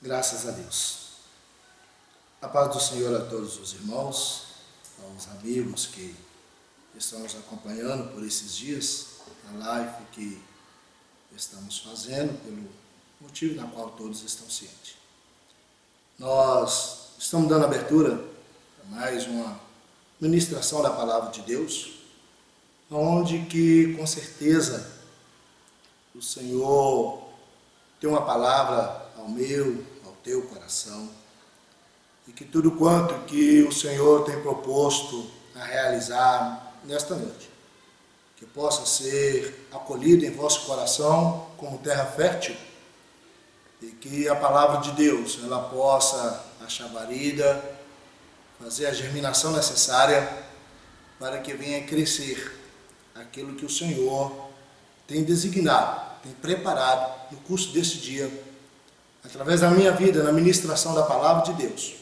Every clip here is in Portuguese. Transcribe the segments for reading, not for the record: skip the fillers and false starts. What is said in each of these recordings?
Graças a Deus. A paz do Senhor a todos os irmãos, aos amigos que estão nos acompanhando por esses dias, na live que estamos fazendo, pelo motivo na qual todos estão cientes. Nós estamos dando abertura a mais uma ministração da Palavra de Deus, onde que, com certeza, o Senhor tem uma palavra ao meu, ao teu coração, e que tudo quanto que o Senhor tem proposto a realizar nesta noite, que possa ser acolhido em vosso coração como terra fértil, e que a palavra de Deus ela possa achar guarida, fazer a germinação necessária para que venha crescer aquilo que o Senhor tem designado, tem preparado no curso desse dia, através da minha vida, na ministração da palavra de Deus,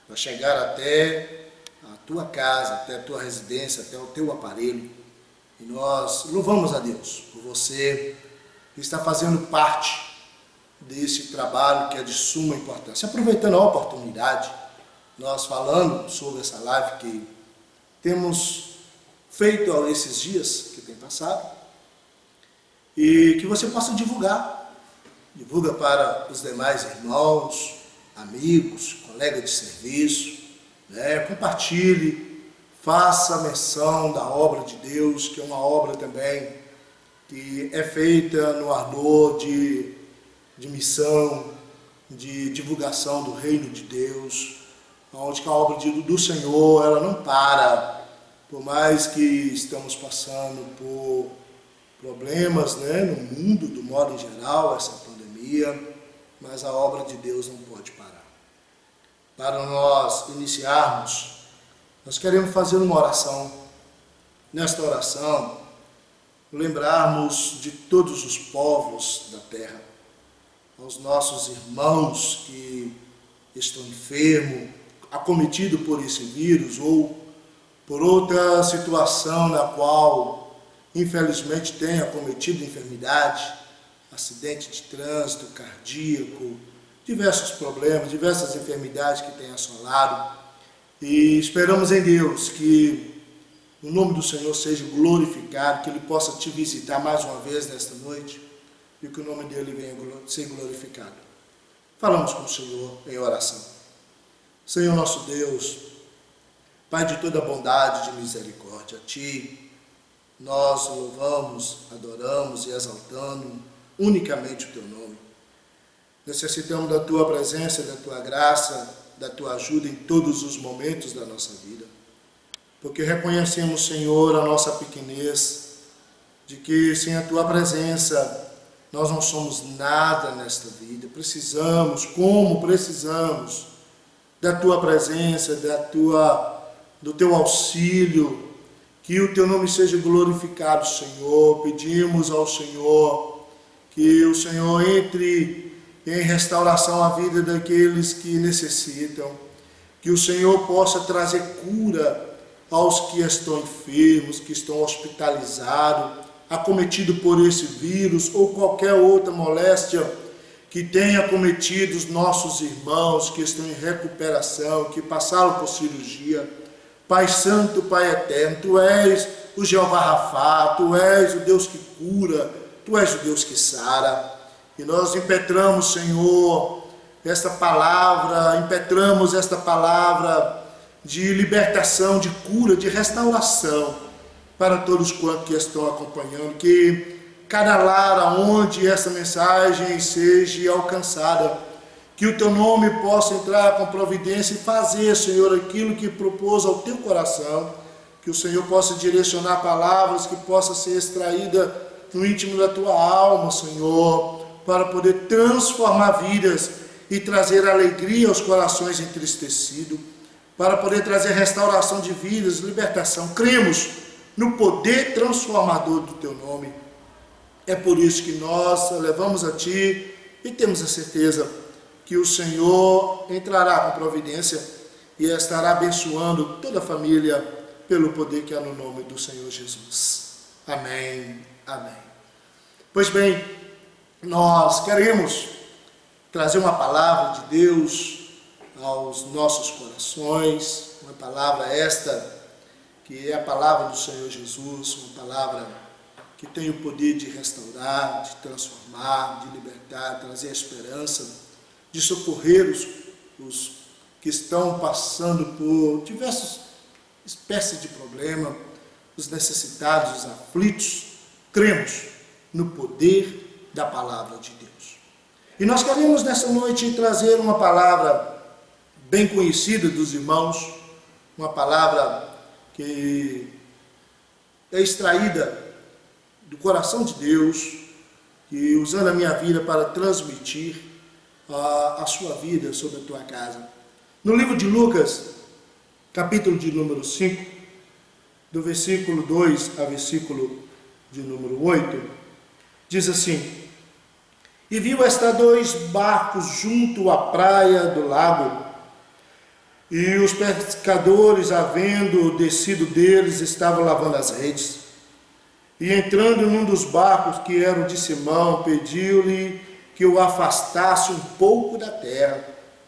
para chegar até a tua casa, até a tua residência, até o teu aparelho. E nós louvamos a Deus por você que está fazendo parte desse trabalho que é de suma importância. Aproveitando a oportunidade, nós falando sobre essa live que temos feito esses dias que tem passado, e que você possa divulga para os demais irmãos, amigos, colegas de serviço, compartilhe, faça menção da obra de Deus, que é uma obra também que é feita no ardor de missão, de divulgação do reino de Deus, onde a obra do Senhor ela não para, por mais que estamos passando por problemas no mundo, do modo em geral, essa pandemia, mas a obra de Deus não pode parar. Para nós iniciarmos, nós queremos fazer uma oração. Nesta oração, lembrarmos de todos os povos da terra, aos nossos irmãos que estão enfermos, acometidos por esse vírus ou por outra situação na qual infelizmente tem acometido enfermidade, acidente de trânsito, cardíaco, diversos problemas, diversas enfermidades que têm assolado. E esperamos em Deus que o nome do Senhor seja glorificado, que Ele possa te visitar mais uma vez nesta noite e que o nome dEle venha ser glorificado. Falamos com o Senhor em oração. Senhor nosso Deus, Pai de toda bondade e de misericórdia, a Ti nós louvamos, adoramos e exaltamos unicamente o Teu nome. Necessitamos da Tua presença, da Tua graça, da Tua ajuda em todos os momentos da nossa vida. Porque reconhecemos, Senhor, a nossa pequenez, de que sem a Tua presença nós não somos nada nesta vida. Precisamos da Tua presença, do Teu auxílio. Que o Teu nome seja glorificado, Senhor. Pedimos ao Senhor que o Senhor entre em restauração à vida daqueles que necessitam. Que o Senhor possa trazer cura aos que estão enfermos, que estão hospitalizados, acometidos por esse vírus ou qualquer outra moléstia que tenha acometido os nossos irmãos que estão em recuperação, que passaram por cirurgia. Pai Santo, Pai Eterno, Tu és o Jeová Rafá, Tu és o Deus que cura, Tu és o Deus que sara. E nós impetramos, Senhor, esta palavra de libertação, de cura, de restauração para todos quantos que estão acompanhando, que cada lar onde essa mensagem seja alcançada, que o Teu nome possa entrar com providência e fazer, Senhor, aquilo que propôs ao Teu coração, que o Senhor possa direcionar palavras que possam ser extraídas no íntimo da Tua alma, Senhor, para poder transformar vidas e trazer alegria aos corações entristecidos, para poder trazer restauração de vidas, libertação. Cremos no poder transformador do Teu nome. É por isso que nós levamos a Ti e temos a certeza que o Senhor entrará com providência e estará abençoando toda a família pelo poder que há no nome do Senhor Jesus. Amém. Amém. Pois bem, nós queremos trazer uma palavra de Deus aos nossos corações, uma palavra esta que é a palavra do Senhor Jesus, uma palavra que tem o poder de restaurar, de transformar, de libertar, trazer a esperança, de socorrer os que estão passando por diversas espécies de problema, os necessitados, os aflitos. Cremos no poder da palavra de Deus. E nós queremos nessa noite trazer uma palavra bem conhecida dos irmãos, uma palavra que é extraída do coração de Deus, e usando a minha vida para transmitir a sua vida sobre a tua casa. No livro de Lucas, capítulo de número 5, do versículo 2 ao versículo de número 8, diz assim: E viu estar 2 barcos junto à praia do lago, e os pescadores, havendo descido deles, estavam lavando as redes. E entrando num dos barcos, que era o de Simão, pediu-lhe que o afastasse um pouco da terra,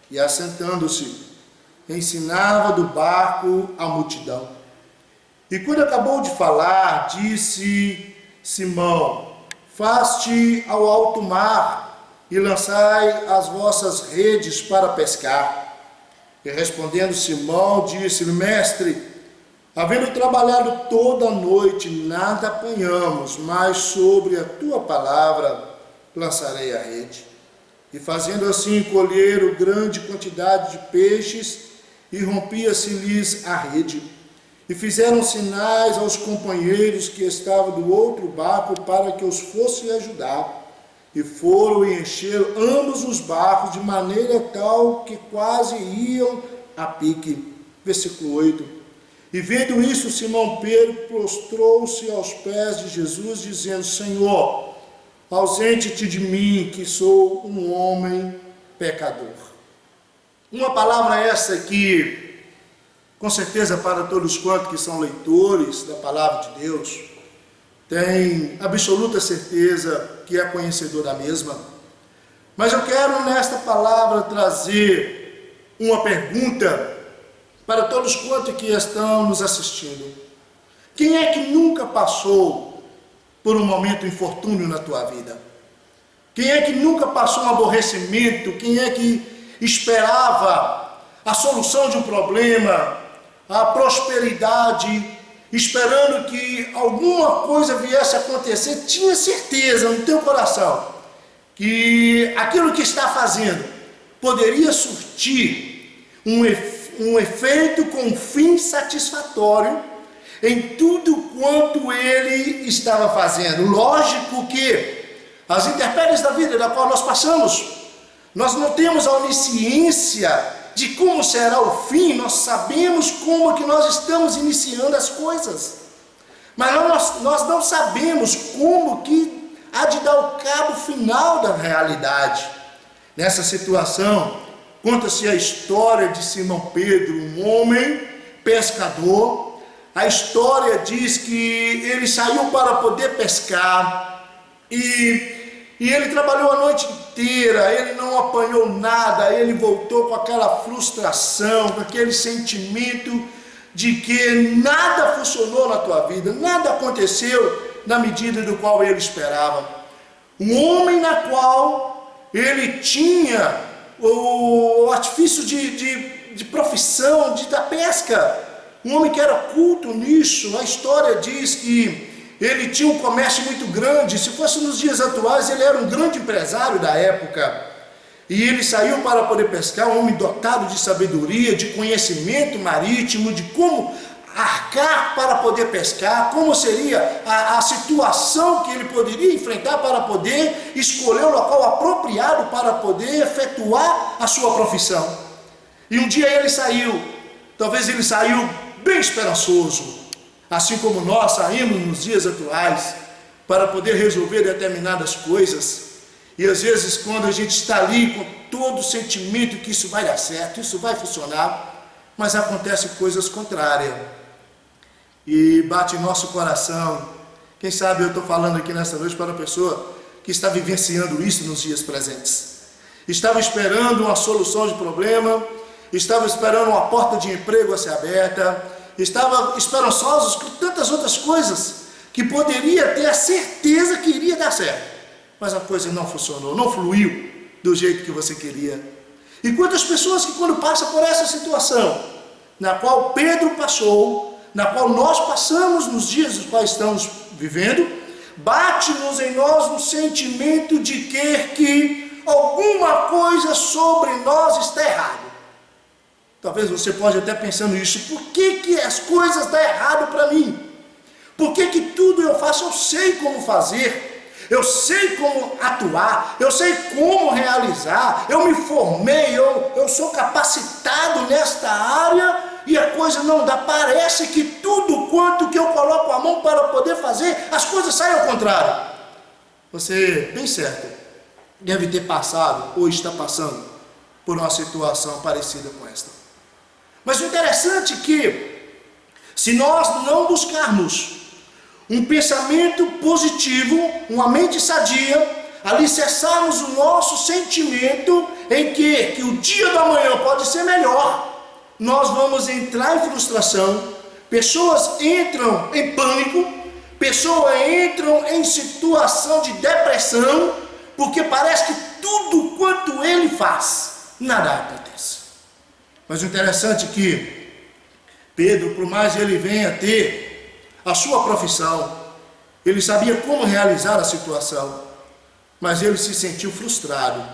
e assentando-se, ensinava do barco a multidão. E quando acabou de falar, disse Simão: Faste ao alto mar e lançai as vossas redes para pescar. E respondendo Simão, disse-lhe: Mestre, havendo trabalhado toda a noite, nada apanhamos, mas sobre a tua palavra lançarei a rede. E fazendo assim, colheram grande quantidade de peixes, e rompia-se-lhes a rede. E fizeram sinais aos companheiros que estavam do outro barco para que os fossem ajudar. E foram e encheram ambos os barcos, de maneira tal que quase iam a pique. Versículo 8. E vendo isso, Simão Pedro prostrou-se aos pés de Jesus, dizendo: Senhor, ausente-te de mim, que sou um homem pecador. Uma palavra essa que, com certeza, para todos quantos que são leitores da palavra de Deus, tem absoluta certeza que é conhecedor da mesma. Mas eu quero nesta palavra trazer uma pergunta para todos quantos que estão nos assistindo. Quem é que nunca passou por um momento infortúnio na tua vida? Quem é que nunca passou um aborrecimento? Quem é que esperava a solução de um problema, a prosperidade, esperando que alguma coisa viesse a acontecer, tinha certeza no teu coração que aquilo que está fazendo poderia surtir um efeito com um fim satisfatório em tudo quanto ele estava fazendo. Lógico que as intempéries da vida da qual nós passamos, nós não temos a onisciência de como será o fim, nós sabemos como que nós estamos iniciando as coisas, mas nós não sabemos como que há de dar o cabo final da realidade. Nessa situação, conta-se a história de Simão Pedro, um homem pescador. A história diz que ele saiu para poder pescar, e ele trabalhou a noite inteira, ele não apanhou nada, ele voltou com aquela frustração, com aquele sentimento de que nada funcionou na tua vida, nada aconteceu na medida do qual ele esperava. Um homem na qual ele tinha o artifício de profissão, da pesca, um homem que era culto nisso. A história diz que ele tinha um comércio muito grande. Se fosse nos dias atuais, ele era um grande empresário da época. E ele saiu para poder pescar, um homem dotado de sabedoria, de conhecimento marítimo, de como arcar para poder pescar, como seria a situação que ele poderia enfrentar para poder escolher o local apropriado para poder efetuar a sua profissão. E um dia ele saiu, talvez ele saiu bem esperançoso, assim como nós saímos nos dias atuais para poder resolver determinadas coisas. E às vezes, quando a gente está ali com todo o sentimento que isso vai dar certo, isso vai funcionar, mas acontecem coisas contrárias e bate em nosso coração. Quem sabe eu estou falando aqui nessa noite para uma pessoa que está vivenciando isso nos dias presentes. estava esperando uma solução de problema, estava esperando uma porta de emprego a ser aberta, estava esperançosos com tantas outras coisas, que poderia ter a certeza que iria dar certo, mas a coisa não funcionou, não fluiu do jeito que você queria. E quantas pessoas que quando passam por essa situação, na qual Pedro passou, na qual nós passamos nos dias nos quais estamos vivendo, bate-nos em nós um sentimento de que alguma coisa sobre nós está errado. Talvez você pode até pensando isso, por que as coisas dão errado para mim? Por que tudo eu faço, eu sei como fazer, eu sei como atuar, eu sei como realizar, eu me formei, eu sou capacitado nesta área e a coisa não dá, parece que tudo quanto que eu coloco a mão para poder fazer, as coisas saem ao contrário. Você, bem certo, deve ter passado ou está passando por uma situação parecida com esta. Mas o interessante é que, se nós não buscarmos um pensamento positivo, uma mente sadia, alicerçarmos o nosso sentimento em que o dia da manhã pode ser melhor, nós vamos entrar em frustração, pessoas entram em pânico, pessoas entram em situação de depressão, porque parece que tudo quanto ele faz, nada acontece. Mas o interessante é que Pedro, por mais ele venha ter a sua profissão, ele sabia como realizar a situação, mas ele se sentiu frustrado,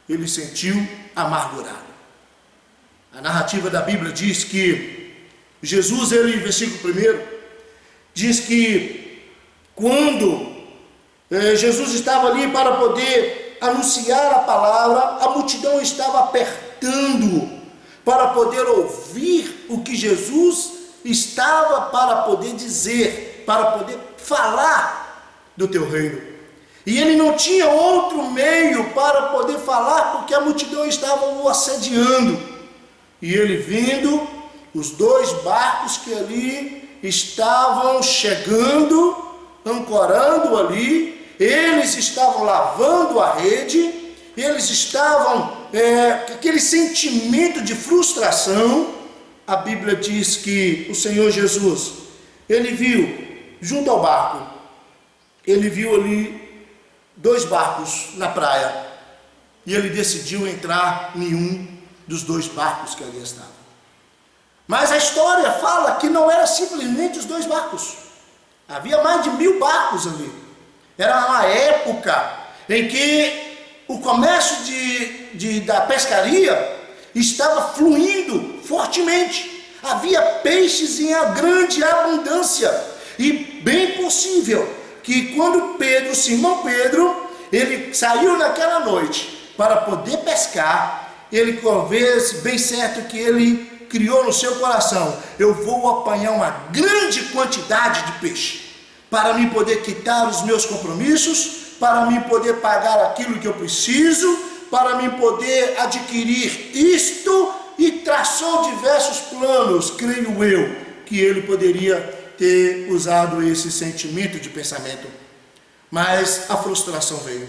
ele se sentiu amargurado. A narrativa da Bíblia diz que Jesus, versículo 1, diz que quando Jesus estava ali para poder anunciar a palavra, a multidão estava apertando para poder ouvir o que Jesus estava para poder dizer, para poder falar do teu reino. E ele não tinha outro meio para poder falar, porque a multidão estava o assediando. E ele vindo, os 2 barcos que ali estavam chegando, ancorando ali, eles estavam lavando a rede, eles estavam com aquele sentimento de frustração. A Bíblia diz que o Senhor Jesus, ele viu junto ao barco, ele viu ali 2 barcos na praia, e ele decidiu entrar em um dos 2 barcos que ali estavam. Mas a história fala que não era simplesmente os 2 barcos, havia mais de 1000 barcos ali. Era uma época em que o comércio da pescaria estava fluindo fortemente, havia peixes em grande abundância, e bem possível que quando Simão Pedro, ele saiu naquela noite para poder pescar, ele talvez, bem certo que ele criou no seu coração, eu vou apanhar uma grande quantidade de peixe, para me poder quitar os meus compromissos, para me poder pagar aquilo que eu preciso, para me poder adquirir isto, e traçou diversos planos, creio eu, que ele poderia ter usado esse sentimento de pensamento. Mas a frustração veio,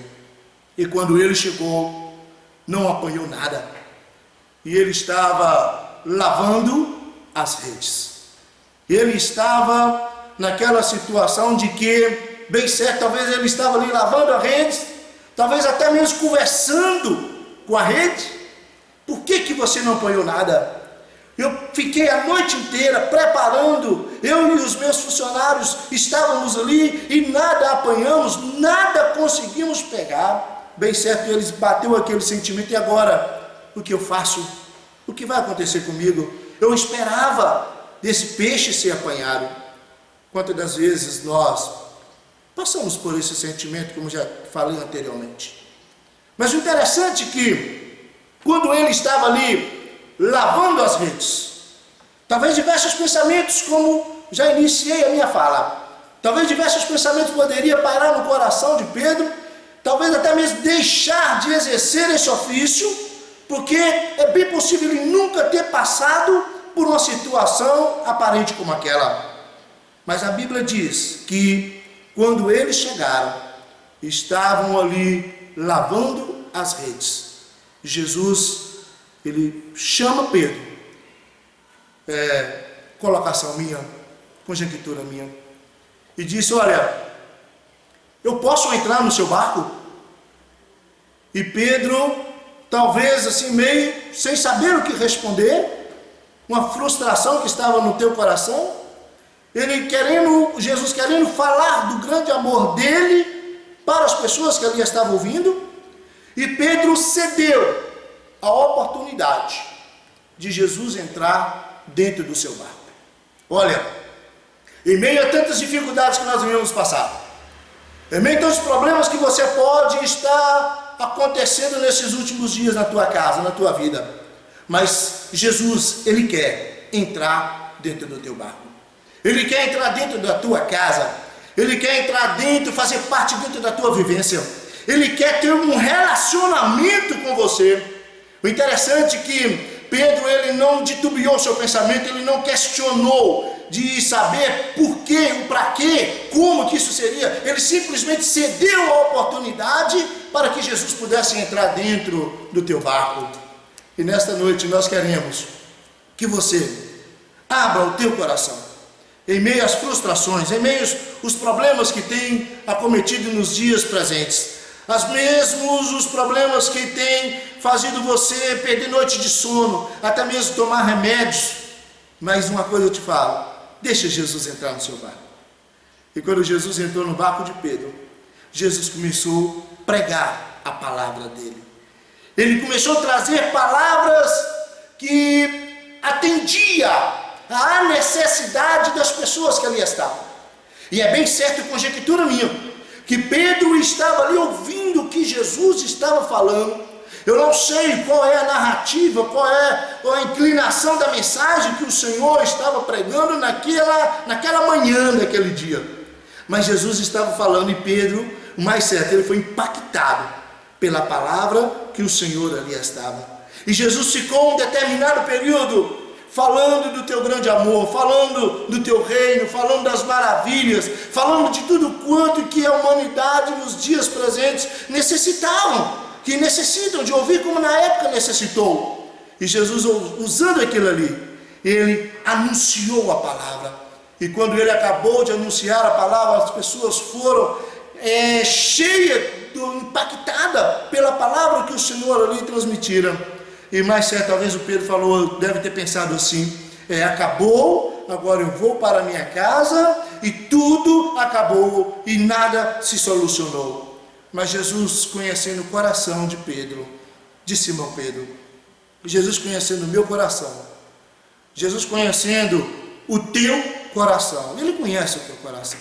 e quando ele chegou, não apanhou nada, e ele estava lavando as redes. Ele estava naquela situação de que, bem certo, talvez ele estava ali lavando a rede, talvez até mesmo conversando com a rede. Por que você não apanhou nada? Eu fiquei a noite inteira preparando, eu e os meus funcionários estávamos ali e nada apanhamos, nada conseguimos pegar. Bem certo, eles bateu aquele sentimento, e agora, o que eu faço? O que vai acontecer comigo? Eu esperava desse peixe ser apanhado. Quantas das vezes nós passamos por esse sentimento, como já falei anteriormente. Mas o interessante é que, quando ele estava ali lavando as redes, talvez diversos pensamentos, como já iniciei a minha fala, talvez diversos pensamentos poderiam parar no coração de Pedro, talvez até mesmo deixar de exercer esse ofício, porque é bem possível ele nunca ter passado por uma situação aparente como aquela. Mas a Bíblia diz que quando eles chegaram, estavam ali lavando as redes. Jesus, ele chama Pedro, colocação minha, conjectura minha, e disse: olha, eu posso entrar no seu barco? E Pedro, talvez assim meio sem saber o que responder, uma frustração que estava no teu coração, Jesus querendo falar do grande amor dele para as pessoas que ali estavam ouvindo, e Pedro cedeu a oportunidade de Jesus entrar dentro do seu barco. Olha, em meio a tantas dificuldades que nós vivemos passar, em meio a tantos problemas que você pode estar acontecendo nesses últimos dias na tua casa, na tua vida, mas Jesus, ele quer entrar dentro do teu barco. Ele quer entrar dentro da tua casa. Ele quer entrar dentro, fazer parte dentro da tua vivência. Ele quer ter um relacionamento com você. O interessante é que Pedro, ele não titubeou o seu pensamento, ele não questionou de saber por quê, o para quê, como que isso seria. Ele simplesmente cedeu a oportunidade para que Jesus pudesse entrar dentro do teu barco. E nesta noite nós queremos que você abra o teu coração, em meio às frustrações, em meio aos problemas que tem acometido nos dias presentes, os problemas que tem fazido você perder noite de sono, até mesmo tomar remédios. Mas uma coisa eu te falo: deixa Jesus entrar no seu barco. E quando Jesus entrou no barco de Pedro, Jesus começou a pregar a palavra dele. Ele começou a trazer palavras que atendia à necessidade das pessoas que ali estavam. E é bem certo, conjectura minha, que Pedro estava ali ouvindo o que Jesus estava falando. Eu não sei qual é a narrativa, qual é a inclinação da mensagem que o Senhor estava pregando naquela manhã daquele dia. Mas Jesus estava falando, e Pedro, o mais certo, ele foi impactado pela palavra que o Senhor ali estava. E Jesus ficou um determinado período falando do teu grande amor, falando do teu reino, falando das maravilhas, falando de tudo quanto que a humanidade nos dias presentes necessitavam, que necessitam de ouvir como na época necessitou. E Jesus, usando aquilo ali, ele anunciou a palavra. E quando ele acabou de anunciar a palavra, as pessoas foram impactadas pela palavra que o Senhor ali transmitira. E mais certo, talvez o Pedro falou, deve ter pensado assim: acabou, agora eu vou para a minha casa, e tudo acabou, e nada se solucionou. Mas Jesus, conhecendo o coração de Pedro, de Simão Pedro, Jesus conhecendo o meu coração, Jesus conhecendo o teu coração, ele conhece o teu coração,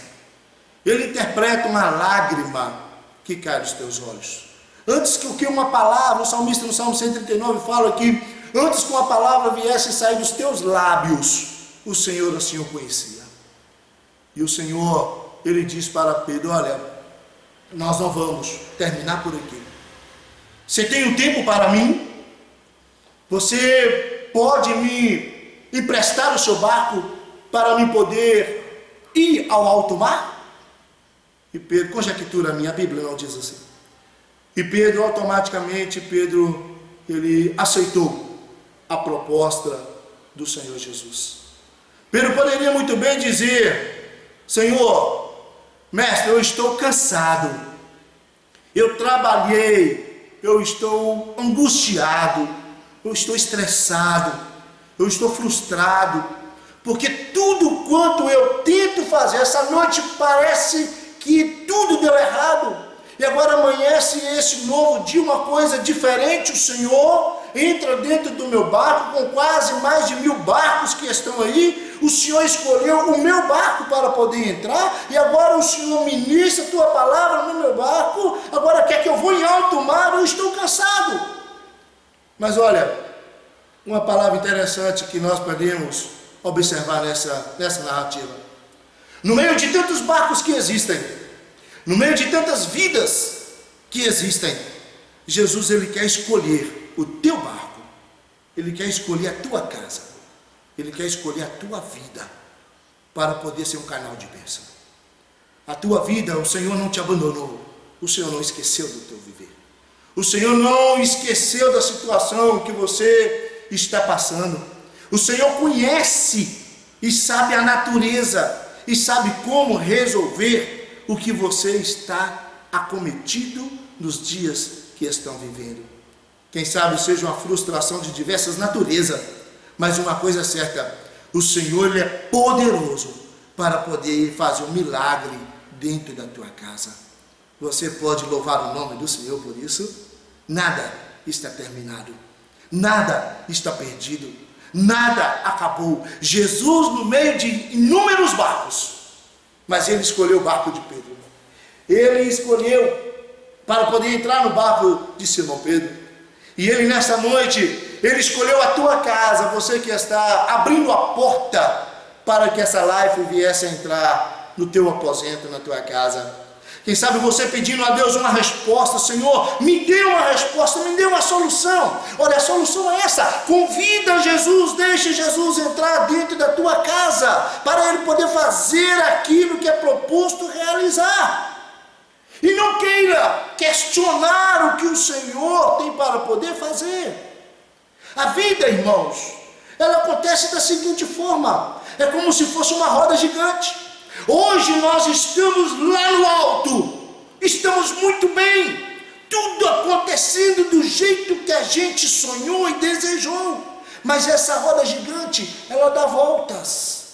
ele interpreta uma lágrima que cai dos teus olhos. Antes que uma palavra, o salmista no Salmo 139 fala que antes que uma palavra viesse sair dos teus lábios, o Senhor assim o conhecia. E o Senhor, ele diz para Pedro: olha, nós não vamos terminar por aqui. Você tem um tempo para mim? Você pode me emprestar o seu barco para me poder ir ao alto mar? E Pedro, conjectura minha, a Bíblia não diz assim. E Pedro, automaticamente, ele aceitou a proposta do Senhor Jesus. Pedro poderia muito bem dizer: Senhor, mestre, eu estou cansado, eu trabalhei, eu estou angustiado, eu estou estressado, eu estou frustrado, porque tudo quanto eu tento fazer, essa noite parece que tudo deu errado. E agora amanhece esse novo dia, uma coisa diferente. O Senhor entra dentro do meu barco, com quase mais de 1000 barcos que estão aí. O Senhor escolheu o meu barco para poder entrar, e agora o Senhor ministra a tua palavra no meu barco. Agora quer que eu vou em alto mar? Eu estou cansado. Mas olha, uma palavra interessante que nós podemos observar nessa narrativa: no meio de tantos barcos que existem, no meio de tantas vidas que existem, Jesus, ele quer escolher o teu barco, ele quer escolher a tua casa, ele quer escolher a tua vida, para poder ser um canal de bênção. A tua vida, o Senhor não te abandonou, o Senhor não esqueceu do teu viver, O Senhor não esqueceu da situação que você está passando. O Senhor conhece e sabe a natureza e sabe como resolver o que você está acometido nos dias que estão vivendo. Quem sabe seja uma frustração de diversas naturezas, mas uma coisa é certa: o Senhor Ele é poderoso para poder fazer um milagre dentro da tua casa. Você pode louvar o nome do Senhor por isso. Nada está terminado, nada está perdido, nada acabou. Jesus no meio de inúmeros barcos, mas Ele escolheu o barco de Pedro. Ele escolheu para poder entrar no barco de Simão Pedro. E Ele nessa noite, Ele escolheu a tua casa, você que está abrindo a porta para que essa live viesse a entrar no teu aposento, na tua casa. Quem sabe você pedindo a Deus uma resposta: Senhor, me dê uma resposta, me dê uma solução. Olha, a solução é essa: convida Jesus, deixe Jesus entrar dentro da tua casa, para Ele poder fazer aquilo que é proposto realizar. E não queira questionar o que o Senhor tem para poder fazer. A vida, irmãos, ela acontece da seguinte forma: é como se fosse uma roda gigante. Hoje nós estamos lá no alto, estamos muito bem, tudo acontecendo do jeito que a gente sonhou e desejou. Mas essa roda gigante, ela dá voltas,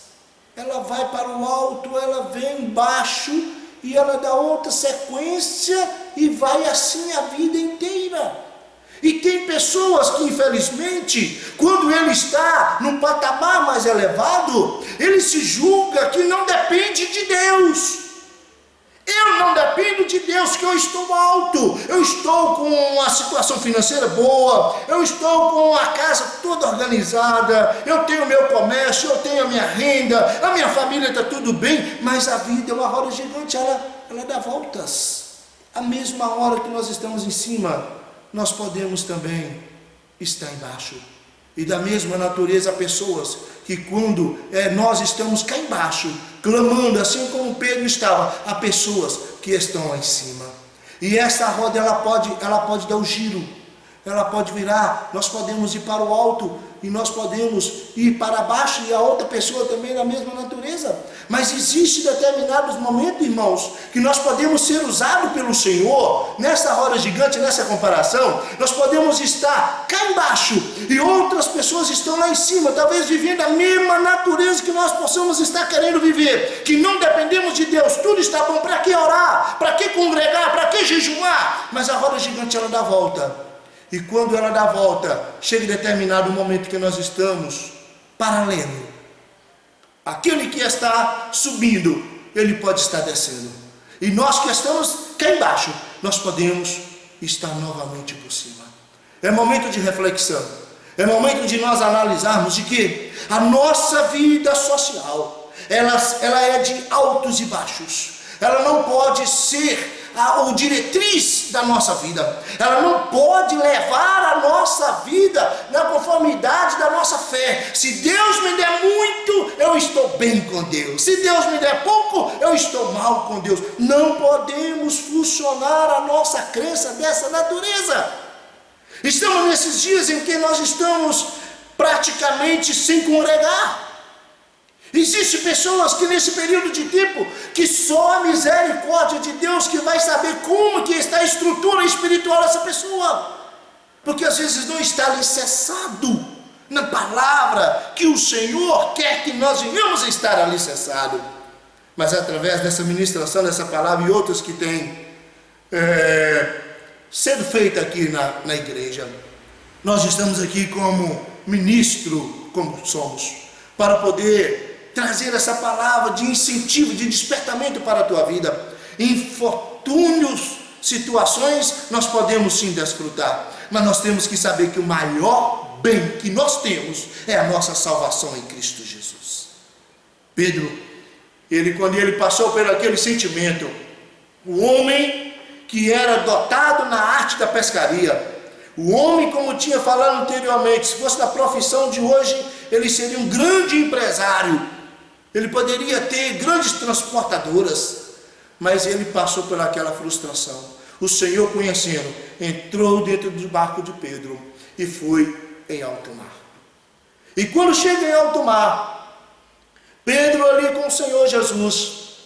ela vai para o alto, ela vem embaixo e ela dá outra sequência e vai assim a vida inteira. E tem pessoas que, infelizmente, quando ele está num patamar mais elevado, ele se julga que não depende de Deus. Eu não dependo de Deus, que eu estou alto, eu estou com a situação financeira boa, eu estou com a casa toda organizada, eu tenho meu comércio, eu tenho a minha renda, a minha família está tudo bem, mas a vida é uma roda gigante, ela dá voltas. A mesma hora que nós estamos em cima, nós podemos também estar embaixo. E da mesma natureza, há pessoas que quando nós estamos cá embaixo, clamando, assim como Pedro estava, há pessoas que estão lá em cima. E essa roda, ela pode dar o giro, ela pode virar, nós podemos ir para o alto, e nós podemos ir para baixo, e a outra pessoa também da mesma natureza. Mas existe determinados momentos, irmãos, que nós podemos ser usados pelo Senhor. Nessa roda gigante, nessa comparação, nós podemos estar cá embaixo e outras pessoas estão lá em cima, talvez vivendo a mesma natureza que nós possamos estar querendo viver, que não dependemos de Deus. Tudo está bom, para que orar, para que congregar, para que jejuar? Mas a roda gigante, ela dá volta. E quando ela dá a volta, chega em determinado momento que nós estamos paralelo. Aquele que está subindo, ele pode estar descendo. E nós que estamos cá embaixo, nós podemos estar novamente por cima. É momento de reflexão. É momento de nós analisarmos de que a nossa vida social, ela é de altos e baixos. Ela não pode ser a diretriz da nossa vida. Ela não pode levar a nossa vida na conformidade da nossa fé. Se Deus me der muito, eu estou bem com Deus. Se Deus me der pouco, eu estou mal com Deus. Não podemos funcionar a nossa crença dessa natureza. Estamos nesses dias em que nós estamos praticamente sem congregar. Existem pessoas que nesse período de tempo, que só a misericórdia de Deus que vai saber como que está a estrutura espiritual dessa pessoa, porque às vezes não está alicerçado na palavra que o Senhor quer que nós venhamos a estar alicerçado. Mas através dessa ministração, dessa palavra e outras que têm sendo feita aqui na igreja, nós estamos aqui como ministro, como somos, para poder trazer essa palavra de incentivo, de despertamento para a tua vida. Infortúnios, situações, nós podemos sim desfrutar, mas nós temos que saber que o maior bem que nós temos é a nossa salvação em Cristo Jesus. Pedro, quando ele passou por aquele sentimento, o homem que era dotado na arte da pescaria, o homem, como tinha falado anteriormente, se fosse da profissão de hoje, ele seria um grande empresário, ele poderia ter grandes transportadoras, mas ele passou por aquela frustração. O Senhor, conhecendo, entrou dentro do barco de Pedro e foi em alto mar. E quando chega em alto mar, Pedro ali com o Senhor Jesus,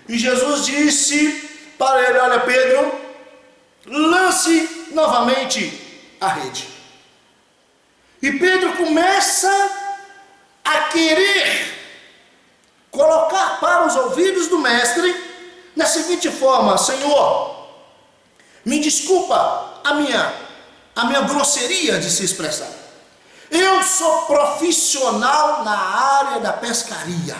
e Jesus disse para ele: olha, Pedro, lance novamente a rede. E Pedro começa a querer colocar para os ouvidos do mestre na seguinte forma: Senhor, me desculpa a minha grosseria de se expressar. Eu sou profissional na área da pescaria.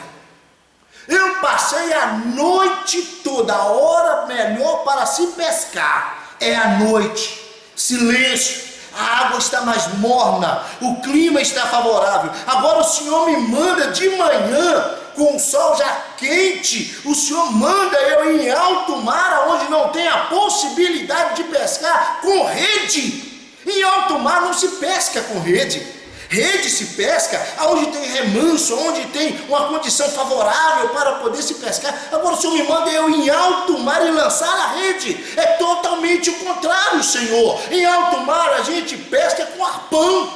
Eu passei a noite toda, a hora melhor para se pescar é à noite. Silêncio, a água está mais morna, o clima está favorável. Agora o Senhor me manda de manhã, com o sol já quente, o Senhor manda eu ir em alto mar, onde não tem a possibilidade de pescar com rede. Em alto mar não se pesca com rede. Rede se pesca onde tem remanso, onde tem uma condição favorável para poder se pescar. Agora o Senhor me manda eu em alto mar e lançar a rede. É totalmente o contrário, Senhor. Em alto mar a gente pesca com arpão,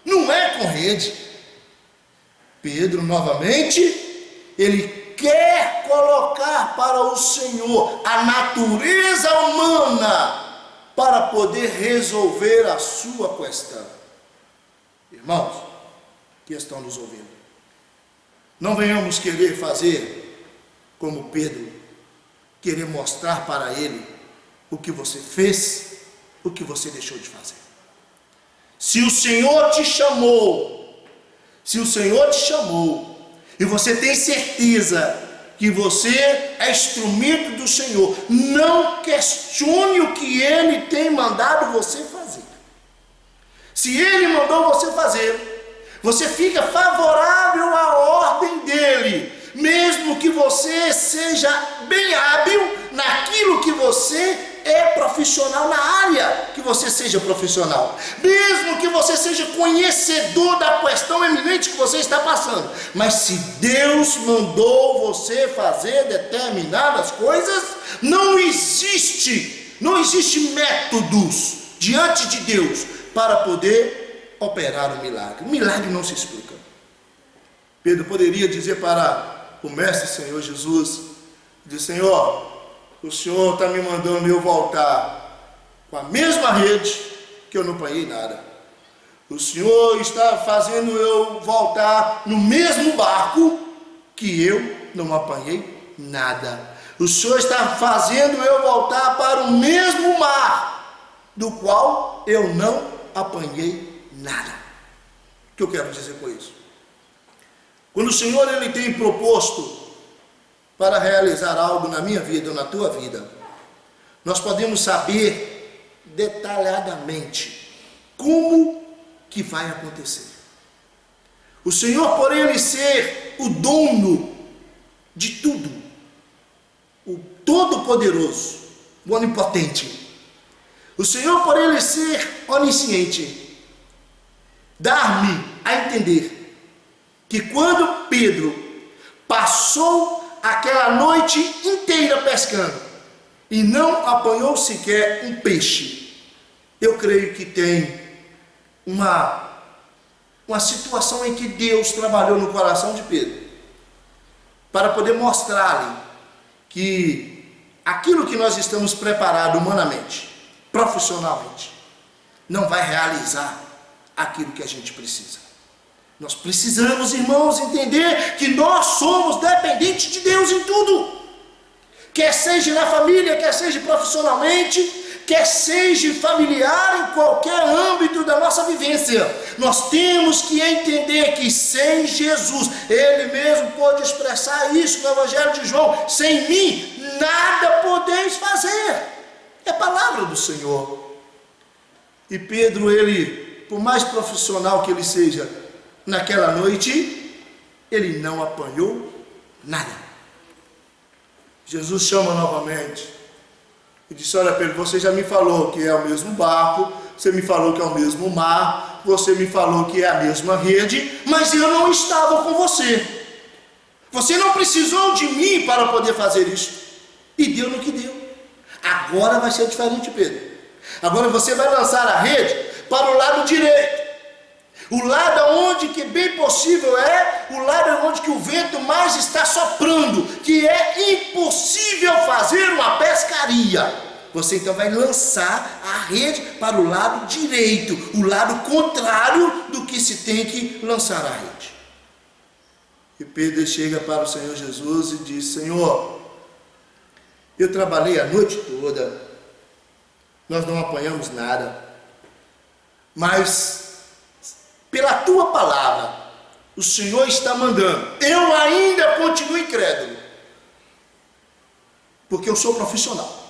não é com rede. Pedro novamente, ele quer colocar para o Senhor a natureza humana para poder resolver a sua questão. Irmãos, que estão nos ouvindo, não venhamos querer fazer como Pedro, querer mostrar para ele o que você fez, o que você deixou de fazer. Se o Senhor te chamou, e você tem certeza que você é instrumento do Senhor, não questione o que Ele tem mandado você fazer. Se Ele mandou você fazer, você fica favorável à ordem dEle, mesmo que você seja bem hábil naquilo que você é profissional, na área que você seja profissional, mesmo que você seja conhecedor da questão eminente que você está passando, mas se Deus mandou você fazer determinadas coisas, não existe métodos diante de Deus para poder operar o milagre. O milagre não se explica. Pedro poderia dizer para o mestre Senhor Jesus, Senhor, o Senhor está me mandando eu voltar com a mesma rede que eu não apanhei nada. O Senhor está fazendo eu voltar no mesmo barco que eu não apanhei nada. O Senhor está fazendo eu voltar para o mesmo mar do qual eu não apanhei nada. O que eu quero dizer com isso? Quando o Senhor Ele tem proposto para realizar algo na minha vida ou na tua vida, nós podemos saber detalhadamente como que vai acontecer. O Senhor, por Ele ser o dono de tudo, o Todo-Poderoso, o Onipotente, o Senhor, por Ele ser onisciente, dar-me a entender que quando Pedro passou aquela noite inteira pescando e não apanhou sequer um peixe, eu creio que tem uma situação em que Deus trabalhou no coração de Pedro para poder mostrar-lhe que aquilo que nós estamos preparados humanamente, profissionalmente, não vai realizar aquilo que a gente precisa. Nós precisamos, irmãos, entender que nós somos dependentes de Deus em tudo, quer seja na família, quer seja profissionalmente, quer seja familiar, em qualquer âmbito da nossa vivência. Nós temos que entender que sem Jesus, Ele mesmo pode expressar isso no Evangelho de João: sem mim nada podeis fazer. É a palavra do Senhor. E Pedro, ele, por mais profissional que ele seja, naquela noite, ele não apanhou nada. Jesus chama novamente e disse: olha, Pedro, você já me falou que é o mesmo barco, você me falou que é o mesmo mar, você me falou que é a mesma rede, mas eu não estava com você. Você não precisou de mim para poder fazer isso. E deu no que deu. Agora vai ser diferente, Pedro. Agora você vai lançar a rede para o lado direito. O lado onde que bem possível é o lado onde que o vento mais está soprando, que é impossível fazer uma pescaria. Você então vai lançar a rede para o lado direito, o lado contrário do que se tem que lançar a rede. E Pedro chega para o Senhor Jesus e diz: Senhor, eu trabalhei a noite toda, nós não apanhamos nada, mas pela tua palavra, o Senhor está mandando, eu ainda continuo incrédulo, porque eu sou profissional.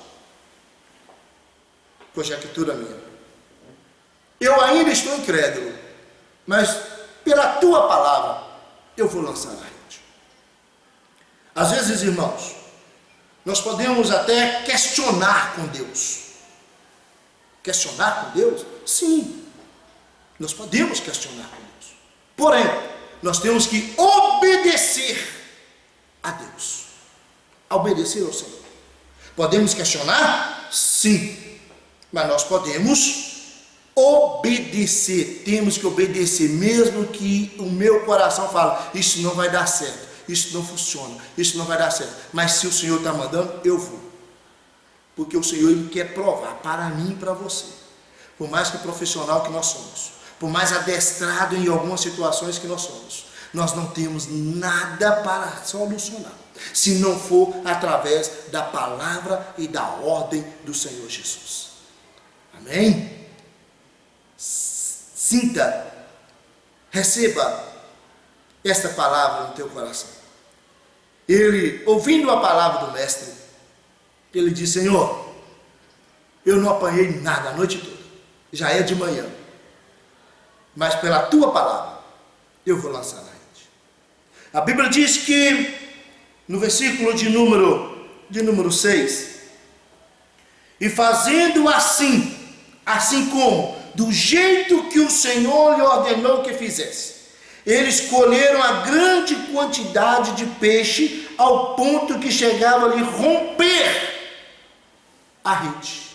Conjectura minha. Eu ainda estou incrédulo, mas pela tua palavra, eu vou lançar a rede. Às vezes, irmãos, nós podemos até questionar com Deus. Questionar com Deus? Sim. Nós podemos questionar com Deus. Porém, nós temos que obedecer a Deus. Obedecer ao Senhor. Podemos questionar? Sim. Mas nós podemos obedecer. Temos que obedecer, mesmo que o meu coração fale: isso não vai dar certo, isso não funciona, isso não vai dar certo. Mas se o Senhor está mandando, eu vou. Porque o Senhor, Ele quer provar para mim e para você. Por mais que profissional que nós somos, por mais adestrado em algumas situações que nós somos, nós não temos nada para solucionar, se não for através da palavra e da ordem do Senhor Jesus. Amém? Sinta, receba esta palavra no teu coração. Ele, ouvindo a palavra do mestre, ele diz: Senhor, eu não apanhei nada a noite toda, já é de manhã, mas pela tua palavra eu vou lançar a rede. A Bíblia diz que no versículo de número 6, e fazendo assim como do jeito que o Senhor lhe ordenou que fizesse, eles colheram a grande quantidade de peixe, ao ponto que chegava ali romper a rede.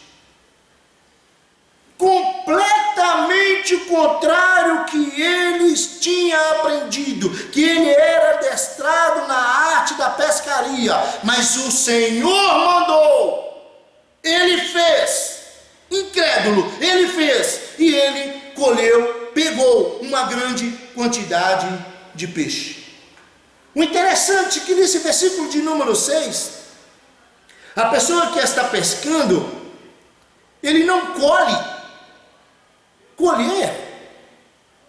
Completamente contrário que eles tinham aprendido, que ele era adestrado na arte da pescaria, mas o Senhor mandou, ele fez, incrédulo, ele fez, e ele colheu, pegou uma grande quantidade de peixe. O interessante é que nesse versículo de número 6, a pessoa que está pescando, ele não colhe. Colher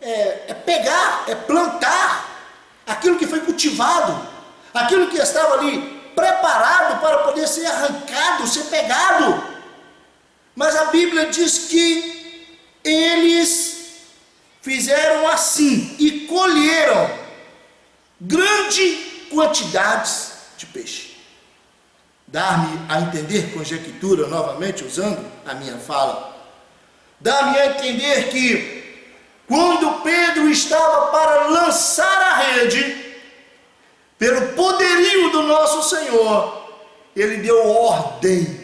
é pegar, é plantar aquilo que foi cultivado, aquilo que estava ali preparado para poder ser arrancado, ser pegado. Mas a Bíblia diz que eles fizeram assim e colheram grande quantidades de peixe. Dá-me a entender, conjectura, novamente usando a minha fala, dá-me a entender que quando Pedro estava para lançar a rede, pelo poderio do nosso Senhor, ele deu ordem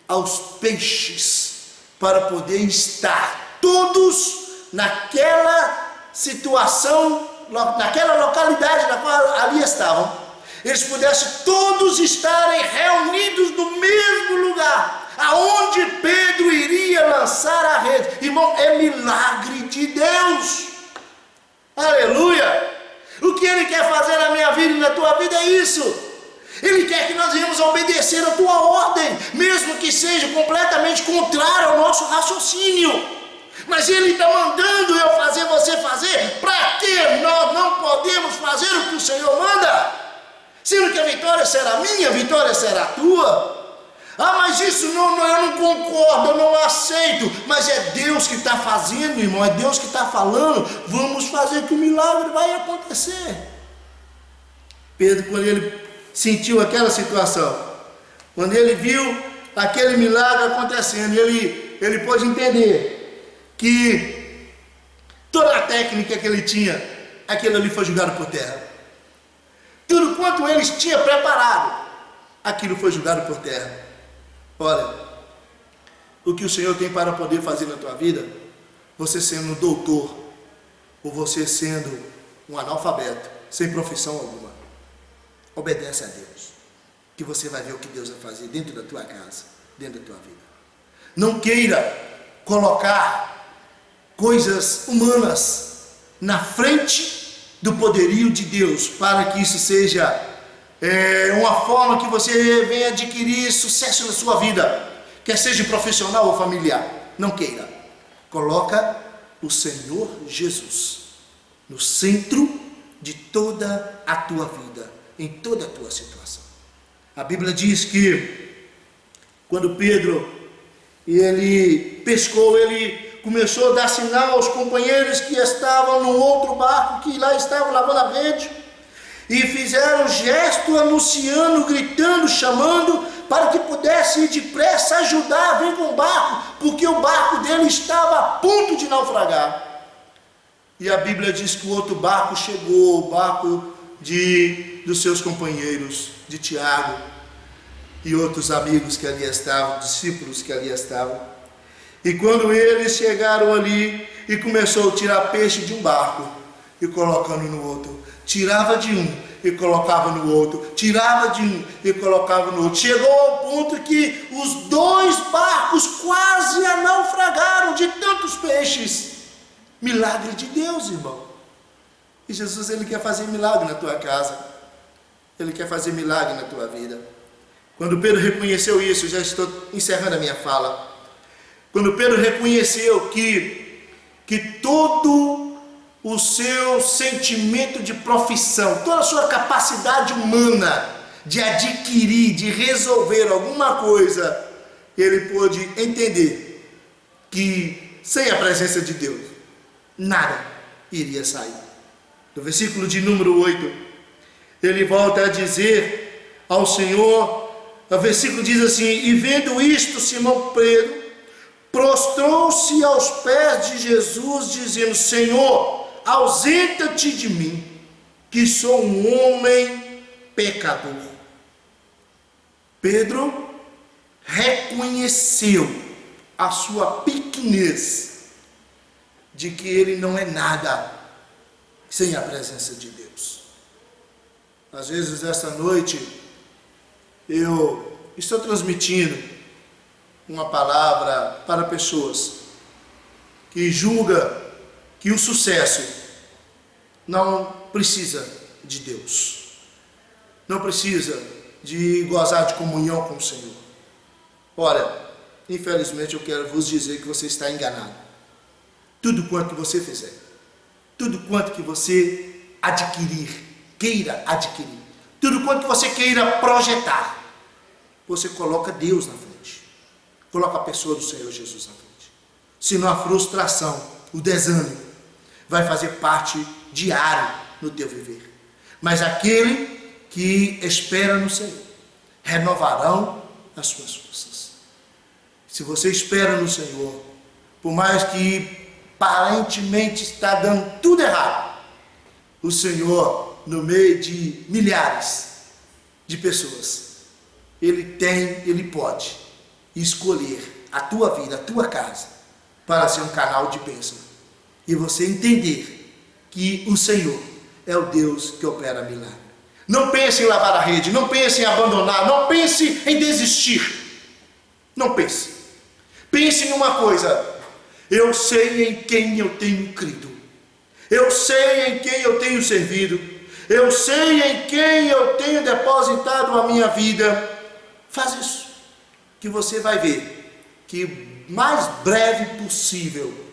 aos peixes para poder estar todos naquela situação, naquela localidade na qual ali estavam, eles pudessem todos estarem reunidos no mesmo lugar, aonde Pedro iria lançar a rede. Irmão, é milagre de Deus. Aleluia! O que Ele quer fazer na minha vida e na tua vida é isso. Ele quer que nós venhamos obedecer a tua ordem, mesmo que seja completamente contrário ao nosso raciocínio. Mas Ele está mandando eu fazer, você fazer. Para que nós não podemos fazer o que o Senhor manda? Sendo que a vitória será minha, a vitória será tua. Ah, mas isso eu não concordo, eu não aceito. Mas é Deus que está fazendo, irmão, é Deus que está falando. Vamos fazer que o milagre vai acontecer. Pedro, quando ele sentiu aquela situação, quando ele viu aquele milagre acontecendo, ele pôde entender que toda a técnica que ele tinha, aquilo ali foi jogado por terra. Tudo quanto eles tinham preparado, aquilo foi jogado por terra. Olha, o que o Senhor tem para poder fazer na tua vida, você sendo um doutor, ou você sendo um analfabeto, sem profissão alguma. Obedece a Deus, que você vai ver o que Deus vai fazer dentro da tua casa, dentro da tua vida. Não queira colocar coisas humanas na frente do poderio de Deus, para que isso seja uma forma que você venha adquirir sucesso na sua vida, quer seja profissional ou familiar. Não queira. Coloca o Senhor Jesus no centro de toda a tua vida, em toda a tua situação. A Bíblia diz que quando Pedro ele pescou, ele começou a dar sinal aos companheiros que estavam no outro barco, que lá estavam lavando a rede, e fizeram gesto anunciando, gritando, chamando, para que pudesse ir depressa ajudar, vem com o barco, porque o barco dele estava a ponto de naufragar. E a Bíblia diz que o outro barco chegou, o barco dos seus companheiros, de Tiago, e outros amigos que ali estavam, discípulos que ali estavam. E quando eles chegaram ali, e começou a tirar peixe de um barco, e colocando no outro, tirava de um, e colocava no outro, tirava de um, e colocava no outro, chegou ao ponto que os dois barcos quase naufragaram de tantos peixes. Milagre de Deus, irmão. E Jesus, ele quer fazer milagre na tua casa, ele quer fazer milagre na tua vida. Quando Pedro reconheceu isso, já estou encerrando a minha fala, quando Pedro reconheceu que todo o seu sentimento de profissão, toda a sua capacidade humana de adquirir, de resolver alguma coisa, ele pôde entender que sem a presença de Deus, nada iria sair. No versículo de número 8, ele volta a dizer ao Senhor, o versículo diz assim: e vendo isto, Simão Pedro prostrou-se aos pés de Jesus, dizendo: Senhor, ausenta-te de mim, que sou um homem pecador. Pedro reconheceu a sua pequenez, de que ele não é nada sem a presença de Deus. Às vezes, esta noite, eu estou transmitindo uma palavra para pessoas que julgam que o sucesso não precisa de Deus, não precisa de gozar de comunhão com o Senhor. Olha, infelizmente eu quero vos dizer que você está enganado. Tudo quanto você fizer, tudo quanto que você queira adquirir, tudo quanto você queira projetar, você coloca Deus na frente, coloca a pessoa do Senhor Jesus na frente. Senão a frustração, o desânimo, vai fazer parte diário no teu viver. Mas aquele que espera no Senhor, renovarão as suas forças. Se você espera no Senhor, por mais que aparentemente está dando tudo errado, o Senhor, no meio de milhares de pessoas, Ele pode escolher a tua vida, a tua casa, para ser um canal de bênção. E você entender que o Senhor é o Deus que opera milagre. Não pense em lavar a rede, não pense em abandonar, não pense em desistir. Não pense. Pense em uma coisa: eu sei em quem eu tenho crido, eu sei em quem eu tenho servido, eu sei em quem eu tenho depositado a minha vida. Faz isso, que você vai ver que mais breve possível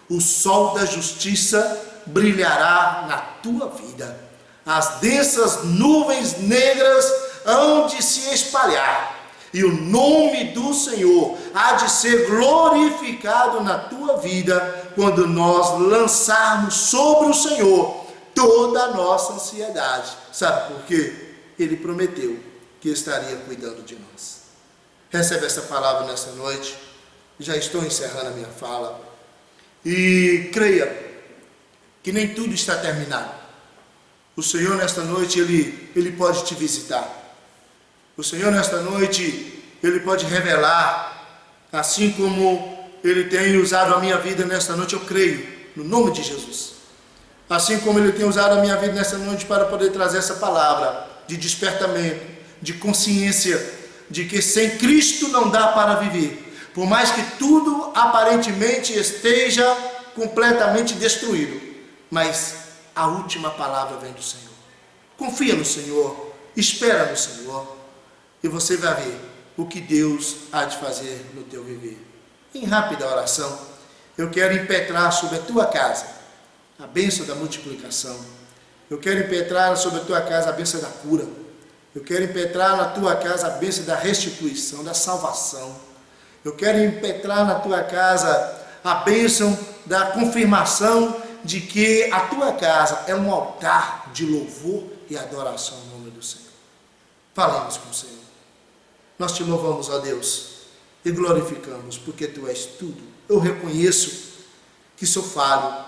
o sol da justiça brilhará na tua vida. As densas nuvens negras hão de se espalhar, e o nome do Senhor há de ser glorificado na tua vida, quando nós lançarmos sobre o Senhor toda a nossa ansiedade. Sabe por quê? Ele prometeu que estaria cuidando de nós. Recebe essa palavra nessa noite. Já estou encerrando a minha fala. E creia que nem tudo está terminado. O Senhor nesta noite, Ele pode te visitar. O Senhor nesta noite, Ele pode revelar Assim como Ele tem usado a minha vida nesta noite, eu creio, no nome de Jesus. Assim como Ele tem usado a minha vida nesta noite para poder trazer essa palavra de despertamento, de consciência, de que sem Cristo não dá para viver. Por mais que tudo aparentemente esteja completamente destruído, mas a última palavra vem do Senhor. Confia no Senhor, espera no Senhor, e você vai ver o que Deus há de fazer no teu viver. Em rápida oração, eu quero impetrar sobre a tua casa a bênção da multiplicação. Eu quero impetrar sobre a tua casa a bênção da cura. Eu quero impetrar na tua casa a bênção da restituição, da salvação. Eu quero impetrar na tua casa a bênção da confirmação de que a tua casa é um altar de louvor e adoração no nome do Senhor. Falemos com o Senhor. Nós te louvamos, ó Deus, e glorificamos, porque Tu és tudo. Eu reconheço que sou falho.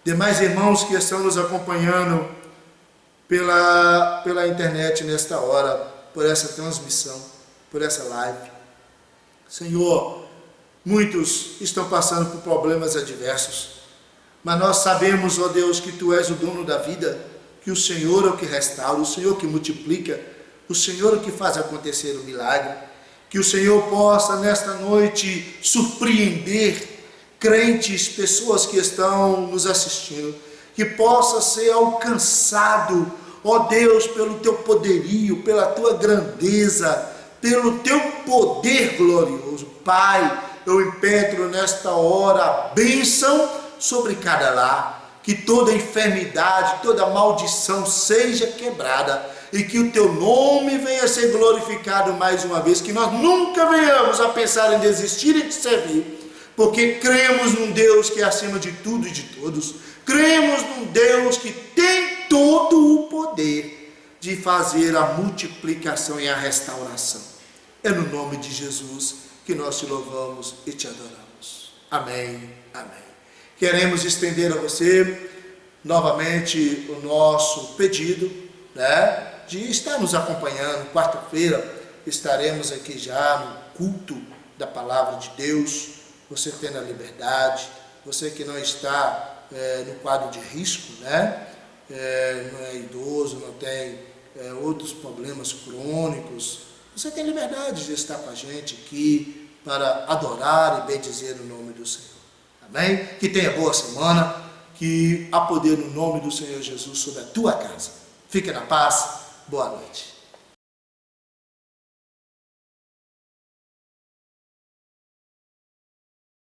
Demais irmãos que estão nos acompanhando pela internet nesta hora, por essa transmissão, por essa live. Senhor, muitos estão passando por problemas adversos, mas nós sabemos, ó Deus, que Tu és o dono da vida, que o Senhor é o que restaura, o Senhor que multiplica, o Senhor é o que faz acontecer o milagre. Que o Senhor possa nesta noite surpreender crentes, pessoas que estão nos assistindo, que possa ser alcançado, ó Deus, pelo Teu poderio, pela Tua grandeza, pelo Teu poder glorioso. Pai, eu impetro nesta hora a bênção sobre cada lar, que toda enfermidade, toda maldição seja quebrada, e que o Teu nome venha a ser glorificado mais uma vez, que nós nunca venhamos a pensar em desistir e de servir, porque cremos num Deus que é acima de tudo e de todos, cremos num Deus que tem todo o poder de fazer a multiplicação e a restauração. É no nome de Jesus que nós te louvamos e te adoramos. Amém, amém. Queremos estender a você novamente o nosso pedido, de estar nos acompanhando. Quarta-feira estaremos aqui já no culto da palavra de Deus. Você tendo a liberdade, você que não está no quadro de risco, não é idoso, não tem outros problemas crônicos, você tem liberdade de estar com a gente aqui para adorar e bendizer o nome do Senhor. Amém? Que tenha boa semana, que há poder no nome do Senhor Jesus sobre a tua casa. Fique na paz, boa noite.